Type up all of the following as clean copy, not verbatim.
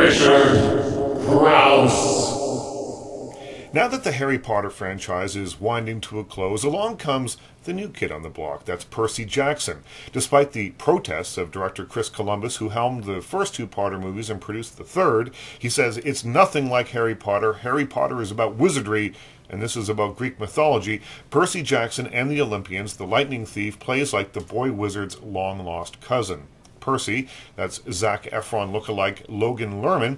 Crouse. Now that the Harry Potter franchise is winding to a close, along comes the new kid on the block. That's Percy Jackson. Despite the protests of director Chris Columbus, who helmed the first two Potter movies and produced the third, he says it's nothing like Harry Potter. Harry Potter is about wizardry, and this is about Greek mythology. Percy Jackson and the Olympians, the Lightning Thief, plays like the boy wizard's long-lost cousin. Percy, that's Zac Efron lookalike Logan Lerman,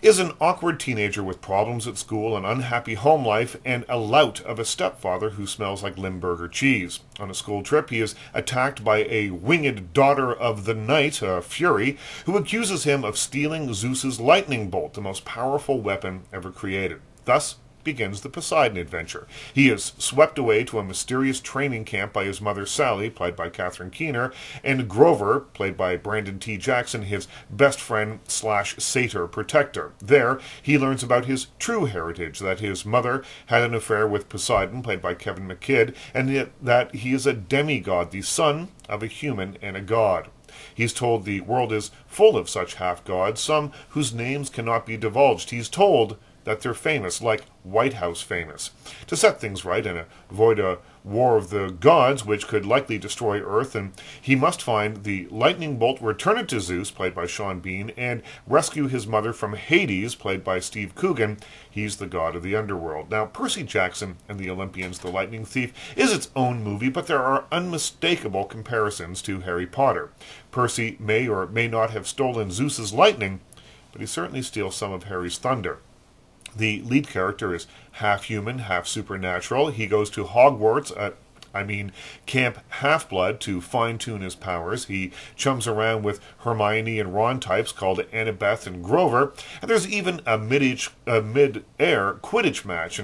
is an awkward teenager with problems at school, an unhappy home life, and a lout of a stepfather who smells like Limburger cheese. On a school trip, he is attacked by a winged daughter of the night, a Fury, who accuses him of stealing Zeus's lightning bolt, the most powerful weapon ever created. Thus begins the Poseidon adventure. He is swept away to a mysterious training camp by his mother Sally, played by Catherine Keener, and Grover, played by Brandon T. Jackson, his best friend / satyr protector. There, he learns about his true heritage, that his mother had an affair with Poseidon, played by Kevin McKidd, and that he is a demigod, the son of a human and a god. He's told the world is full of such half-gods, some whose names cannot be divulged. He's told that they're famous, like White House famous. To set things right and avoid a war of the gods, which could likely destroy Earth, and he must find the lightning bolt, return it to Zeus, played by Sean Bean, and rescue his mother from Hades, played by Steve Coogan. He's the god of the underworld. Now, Percy Jackson and the Olympians, the Lightning Thief, is its own movie, but there are unmistakable comparisons to Harry Potter. Percy may or may not have stolen Zeus's lightning, but he certainly steals some of Harry's thunder. The lead character is half human, half supernatural. He goes to Hogwarts, Camp Half-Blood, to fine-tune his powers. He chums around with Hermione and Ron types called Annabeth and Grover. And there's even a mid-air Quidditch match.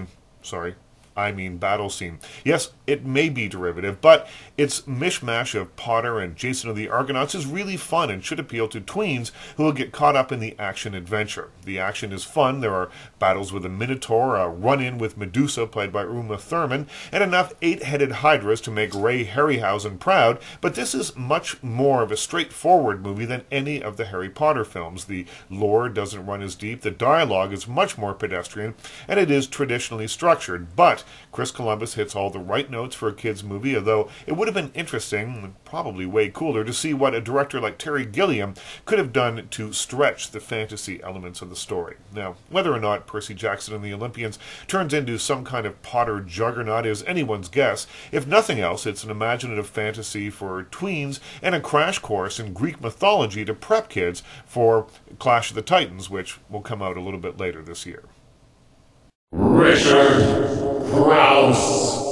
Battle scene. Yes, it may be derivative, but its mishmash of Potter and Jason of the Argonauts is really fun and should appeal to tweens who will get caught up in the action-adventure. The action is fun. There are battles with a Minotaur, a run-in with Medusa, played by Uma Thurman, and enough eight-headed hydras to make Ray Harryhausen proud, but this is much more of a straightforward movie than any of the Harry Potter films. The lore doesn't run as deep, the dialogue is much more pedestrian, and it is traditionally structured, but Chris Columbus hits all the right notes for a kid's movie, although it would have been interesting, and probably way cooler, to see what a director like Terry Gilliam could have done to stretch the fantasy elements of the story. Now, whether or not Percy Jackson and the Olympians turns into some kind of Potter juggernaut is anyone's guess. If nothing else, it's an imaginative fantasy for tweens and a crash course in Greek mythology to prep kids for Clash of the Titans, which will come out a little bit later this year. Crouse.